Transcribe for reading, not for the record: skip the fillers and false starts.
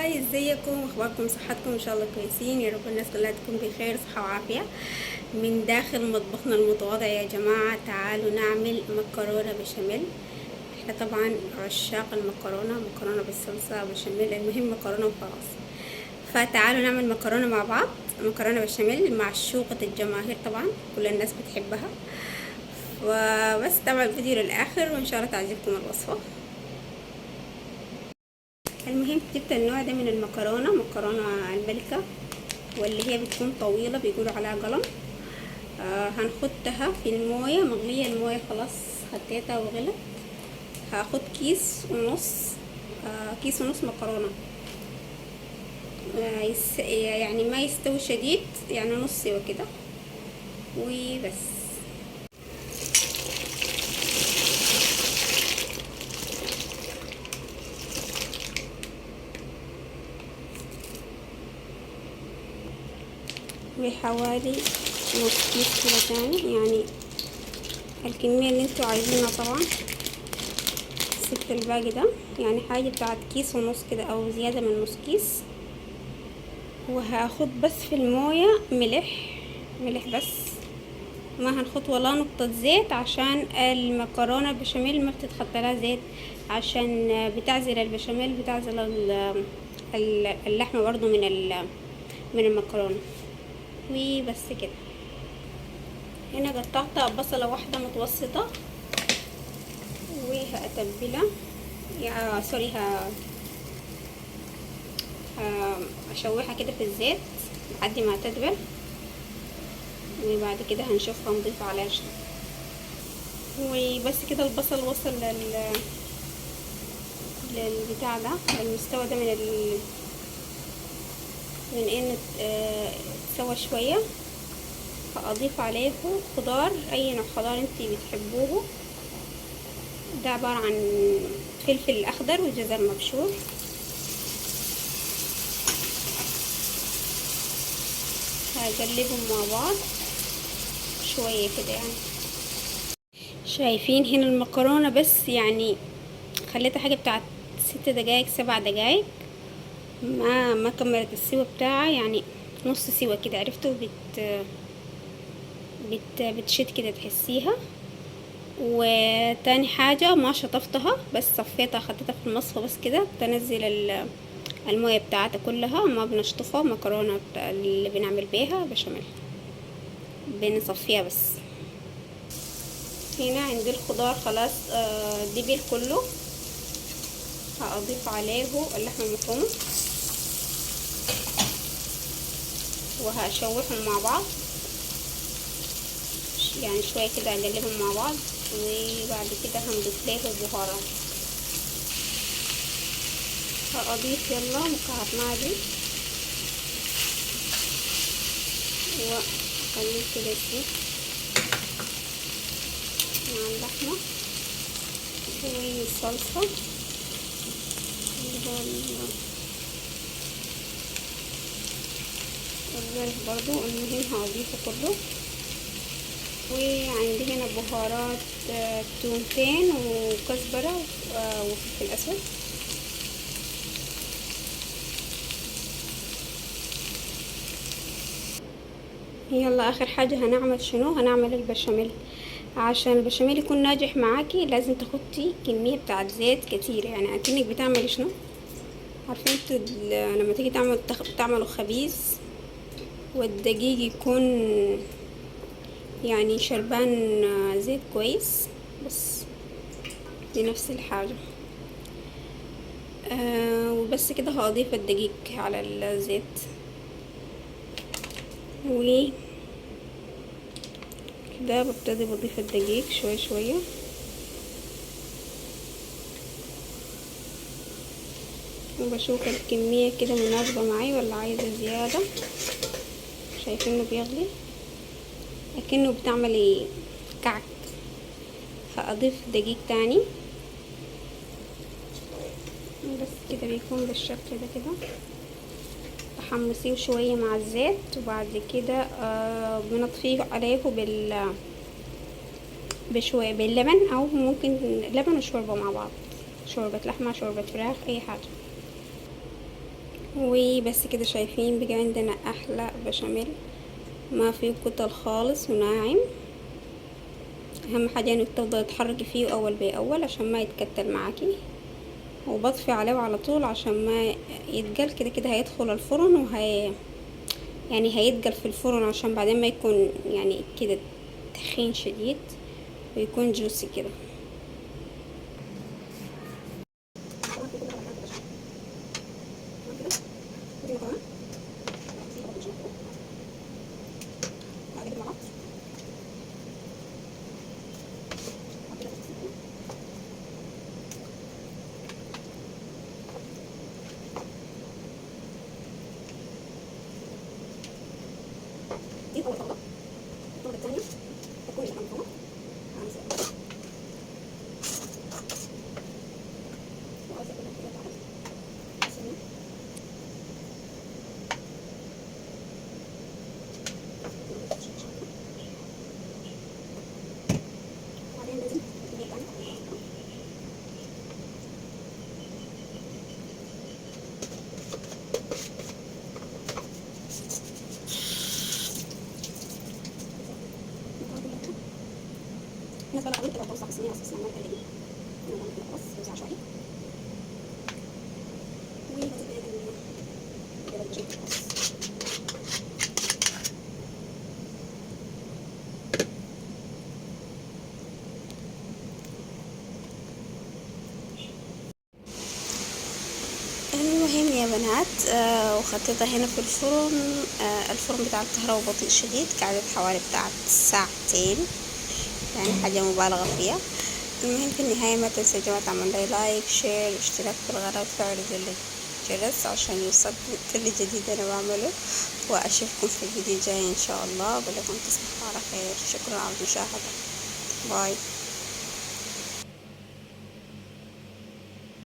هاي، ازيكم؟ اخباركم؟ صحتكم؟ ان شاء الله كويسين يا رب. الناس كلها تكون بخير، صحة وعافية. من داخل مطبخنا المتواضع يا جماعة، تعالوا نعمل مكرونة بشاميل. احنا طبعا عشاق المكرونة، مكرونة بالصلصة بشاميل، المهم مكرونة وخلاص. فتعالوا نعمل مكرونة مع بعض، مكرونة بشاميل معشوقة الجماهير طبعا، كل الناس بتحبها. وبس تابعوا الفيديو للآخر وان شاء الله تعجبكم الوصفة. المهم جبت النوع ده من المكرونة، مكرونة الملكة، واللي هي بتكون طويلة بيقولوا عليها قلم. هنحطها في الموية مغلية، الموية خلاص خديتها وغلت. هاخد كيس ونص، كيس ونص مكرونة. يعني ما يستوي شديد، يعني نص سوا كده وبس. بحوالي نص كيس كده تاني، يعني الكمية اللي انتوا عايزينها طبعا. سبت الباقي ده، يعني حاجة بتاعت كيس ونص كده او زيادة من نص كيس. وهاخد بس في الموية ملح بس، ما هنحط ولا نقطة زيت، عشان المكرونة البشاميل ما بتتحط لها زيت، عشان بتعزل البشاميل، بتعزل اللحمة برضو من المكرونة. وبس كده. هنا قطعت بصلة واحدة متوسطة وهأتبلها، يا سوري، اشوحها كده في الزيت لحد ما تدبل، وبعد كده هنشوفها نضيف عليها شوية. وبس كده البصل وصل للبتاع ده، المستوى ده من انه تسوى شوية. هأضيف عليه خضار، اي نوع خضار انتي بتحبوه. ده عبارة عن فلفل اخضر وجزر مبشور. هقلبهم مع بعض شوية كده يعني. شايفين هنا المكرونة بس يعني خليتها حاجة بتاعت 6 دقايق 7 دقايق، ما كملت السوا بتاعها، يعني نص سوا كده، عرفتوا بتشد كده تحسيها. وتاني حاجة ما شطفتها، بس صفيتها خدتها في المصفى بس كده تنزل الموية بتاعتها كلها. ما بنشطفها، مكرونة اللي بنعمل بيها بشاميل بنصفيها بس. هنا عندي الخضار خلاص دبل كله. هأضيف عليه اللحمة المفرومة وهشوحهم مع بعض، يعني شوية كده اقلبهم مع بعض. وبعد كده هنضيف له البهارات. هأضيف يلا مكعب ماجي، وأخليه كده يسيح مع اللحمة. والصلصة الزرع برضو المهم هضيفه كله. وعندي هنا بهارات، تومتين وكزبرة وفلفل اسود. يلا اخر حاجة هنعمل شنو؟ هنعمل البشاميل. عشان البشاميل يكون ناجح معاكي لازم تحطي كمية بتاعت زيت كتير، يعني اكنك بتعملي شنو؟ عارفين انتوا لما تيجي تعملوا خبيز والدقيق يكون يعني شربان زيت كويس، بس دي نفس الحاجة. وبس كده هضيف الدقيق على الزيت. و كده ببتدي بضيف الدقيق شوية شوية. وبشوف الكمية كده مناسبة معي ولا عايزة زيادة. شايفينه بيغلي لكنه بتعملي كعك. هأضيف دقيق تاني، بس كده بيكون بالشكل ده كده. بحمصيه شوية مع الزيت، وبعد كده بنطفيه عليه بشوية باللبن، او ممكن لبن وشوربة مع بعض، شوربة لحمة شوربة فراخ اي حاجة. وبس كده، شايفين بقى عندنا احلى بشاميل، ما فيه كتل خالص وناعم. اهم حاجه انك تفضل تحركي فيه اول باول عشان ما يتكتل معاكي، وبطفي عليه على طول عشان ما يتقل. كده كده هيدخل الفرن يعني هيتقل في الفرن عشان بعدين ما يكون يعني كده تخين شديد، ويكون جوسي كده. دي اول طبقه. الطبقه الثانيه تكون اللحمه المفرومه. وبعدين لازم بالنسبه للخليط تبقى توسع الصينيه بس لما تقلبي بس توسع شويه. المهم يا بنات، وخطيتها هنا في الفرن. الفرن بتاع الكهرباء بطيء شديد، قعدت حوالي بتاعت ساعتين، يعني حاجة مبالغة فيها. المهم في النهاية ما تنسوا يا جماعة تعملوا لايك شير واشتراك في القناة وتفعلوا زر الجرس عشان يوصل كل جديد انا بعمله. واشوفكم في الفيديو الجاي ان شاء الله. بلكم تصبحوا على خير. شكرا على المشاهدة. باي.